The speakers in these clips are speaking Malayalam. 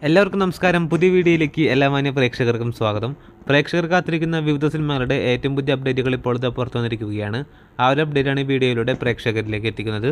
എല്ലാവർക്കും നമസ്കാരം. പുതിയ വീഡിയോയിലേക്ക് എല്ലാ മാന്യ പ്രേക്ഷകർക്കും സ്വാഗതം. പ്രേക്ഷകർ കാത്തിരിക്കുന്ന വിവിധ സിനിമകളുടെ ഏറ്റവും പുതിയ അപ്ഡേറ്റുകൾ ഇപ്പോൾ പുറത്തു വന്നിരിക്കുകയാണ്. ആ ഒരു അപ്ഡേറ്റാണ് ഈ വീഡിയോയിലൂടെ പ്രേക്ഷകരിലേക്ക് എത്തിക്കുന്നത്.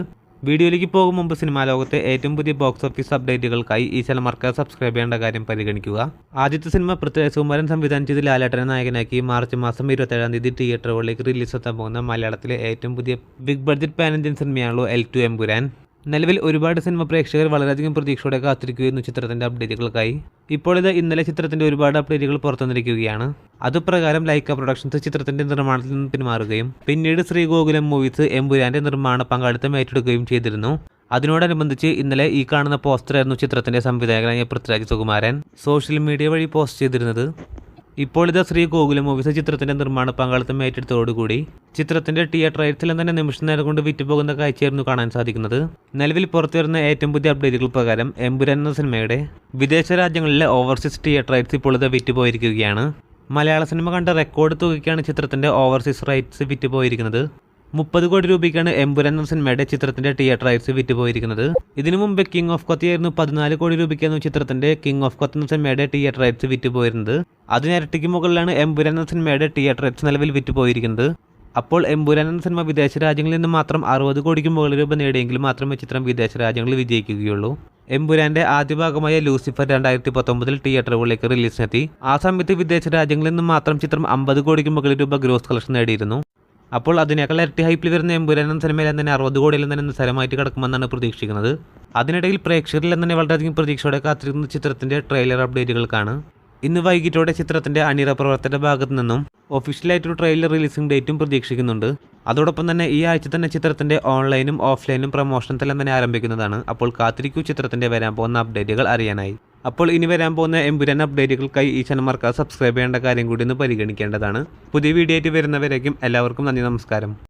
വീഡിയോയിലേക്ക് പോകും മുമ്പ് സിനിമാ ലോകത്തെ ഏറ്റവും പുതിയ ബോക്സ് ഓഫീസ് അപ്ഡേറ്റുകൾക്കായി ഈ ചാനൽ മറക്കാതെ സബ്സ്ക്രൈബ് ചെയ്യേണ്ട കാര്യം പരിഗണിക്കുക. ആദ്യത്തെ സിനിമ സുകുമാരൻ സംവിധാനം ചെയ്ത് ലാലേട്ടനെ നായകനാക്കി മാർച്ച് മാസം 27 തിയേറ്ററുകളിലേക്ക് റിലീസെത്താൻ പോകുന്ന മലയാളത്തിലെ ഏറ്റവും പുതിയ ബിഗ് ബഡ്ജറ്റ് പാൻ ഇന്ത്യൻ സിനിമയാണല്ലോ L2 എമ്പുരാൻ. നിലവിൽ ഒരുപാട് സിനിമ പ്രേക്ഷകർ വളരെയധികം പ്രതീക്ഷയോടെ കാത്തിരിക്കുകയായിരുന്നു ചിത്രത്തിന്റെ അപ്ഡേറ്റുകൾക്കായി. ഇപ്പോൾ ഇന്നലെ ചിത്രത്തിന്റെ ഒരുപാട് അപ്ഡേറ്റുകൾ പുറത്തുവന്നിരിക്കുകയാണ്. അതുപ്രകാരം ലൈക്ക പ്രൊഡക്ഷൻസ് ചിത്രത്തിന്റെ നിർമ്മാണത്തിൽ നിന്ന് പിന്മാറുകയും പിന്നീട് ശ്രീഗോകുലം മൂവീസ് എമ്പുരാന്റെ നിർമ്മാണ പങ്കാളിത്തം ഏറ്റെടുക്കുകയും ചെയ്തിരുന്നു. അതിനോടനുബന്ധിച്ച് ഇന്നലെ ഈ കാണുന്ന പോസ്റ്ററായിരുന്നു ചിത്രത്തിന്റെ സംവിധായകനായ പൃഥ്വിരാജ് സുകുമാരൻ സോഷ്യൽ മീഡിയ വഴി പോസ്റ്റ് ചെയ്തിരുന്നത്. ഇപ്പോൾ ശ്രീഗോകുലം മൂവീസ് ചിത്രത്തിന്റെ നിർമ്മാണ പങ്കാളിത്തം ഏറ്റെടുത്തതോടുകൂടി ചിത്രത്തിന്റെ തിയേറ്റർ റൈറ്റ്സിൽ തന്നെ നിമിഷം നേരം കൊണ്ട് വിറ്റുപോകുന്ന കാഴ്ചയായിരുന്നു കാണാൻ സാധിക്കുന്നത്. നിലവിൽ പുറത്തുവരുന്ന ഏറ്റവും പുതിയ അപ്ഡേറ്റുകൾ പ്രകാരം എമ്പുരാൻ എന്ന സിനിമയുടെ വിദേശ രാജ്യങ്ങളിലെ ഓവർസീസ് തിയേറ്റർ റൈറ്റ്സ് ഇപ്പോൾ വിറ്റുപോയിരിക്കുകയാണ്. മലയാള സിനിമ കണ്ട റെക്കോർഡ് തുകയ്ക്കാണ് ചിത്രത്തിന്റെ ഓവർസീസ് റൈറ്റ്സ് വിറ്റുപോയിരിക്കുന്നത്. 30 കോടി രൂപയ്ക്കാണ് എമ്പുരാൻ എന്ന സിനിമയുടെ ചിത്രത്തിന്റെ തിയേറ്റർ റൈറ്റ്സ് വിറ്റുപോയിരിക്കുന്നത്. ഇതിനു മുമ്പ് കിങ് ഓഫ് കൊത്തയായിരുന്നു 14 കോടി രൂപയ്ക്കായിരുന്നു ചിത്രത്തിന്റെ കിങ് ഓഫ് കൊത്ത എന്ന സിനിമയുടെ തിയേറ്റർ റൈറ്റ്സ് വിറ്റുപോയിരുന്നത്. അതിനിരട്ടിക്ക് മുകളിലാണ് എമ്പുരാൻ എന്ന സിനിമയുടെ തിയേറ്റർ റൈറ്റ്സ് നിലവിൽ വിറ്റുപോയിരിക്കുന്നത്. അപ്പോൾ എമ്പുരാൻ എന്ന സിനിമ വിദേശ രാജ്യങ്ങളിൽ നിന്ന് മാത്രം 60 കോടിക്ക് മുകളിൽ രൂപ നേടിയെങ്കിൽ മാത്രമേ ചിത്രം വിദേശ രാജ്യങ്ങളിൽ വിജയിക്കുകയുള്ളൂ. എമ്പുരാന്റെ ആദ്യ ഭാഗമായ ലൂസിഫർ 2019 തിയേറ്ററുകളിലേക്ക് റിലീസിനെത്തി. ആ സമയത്ത് വിദേശ രാജ്യങ്ങളിൽ നിന്ന് മാത്രം ചിത്രം 50 കോടിക്ക് മുകളിൽ രൂപ ഗ്രോസ് കളക്ഷൻ നേടിയിരുന്നു. അപ്പോൾ അതിനേക്കാൾ ഇരട്ടി ഹൈപ്പിൽ വരുന്ന എമ്പുരാൻ എന്ന സിനിമയിൽ തന്നെ 60 കോടിയിൽ തന്നെ നിസ്സാരമായിട്ട് കിടക്കുമെന്നാണ് പ്രതീക്ഷിക്കുന്നത്. അതിനിടയിൽ പ്രേക്ഷകരിൽ തന്നെ വളരെയധികം പ്രതീക്ഷയോടെ കാത്തിരിക്കുന്ന ചിത്രത്തിന്റെ ട്രെയിലർ അപ്ഡേറ്റുകൾക്കാണ്. ഇന്ന് വൈകിട്ടോടെ ചിത്രത്തിന്റെ അണിയറ പ്രവർത്തകരുടെ ഭാഗത്തു നിന്നും ഒഫീഷ്യലായിട്ടൊരു ട്രെയിലർ റിലീസിംഗ് ഡേറ്റും പ്രതീക്ഷിക്കുന്നുണ്ട്. അതോടൊപ്പം തന്നെ ഈ ആഴ്ച തന്നെ ചിത്രത്തിന്റെ ഓൺലൈനും ഓഫ്ലൈനും പ്രൊമോഷൻസ് എല്ലാം തന്നെ ആരംഭിക്കുന്നതാണ്. അപ്പോൾ കാത്തിരിക്കൂ ചിത്രത്തിന്റെ വരാൻ പോകുന്ന അപ്ഡേറ്റുകൾ അറിയാനായി. അപ്പോൾ ഇനി വരാൻ പോകുന്ന എമ്പുരാൻ അപ്ഡേറ്റുകൾക്കായി ഈ ചാനൽ മറക്കാതെ സബ്സ്ക്രൈബ് ചെയ്യേണ്ട കാര്യം കൂടി ഒന്ന് പരിഗണിക്കേണ്ടതാണ്. പുതിയ വീഡിയോ ആയിട്ട് വരുന്നവരേക്കും എല്ലാവർക്കും നന്ദി, നമസ്കാരം.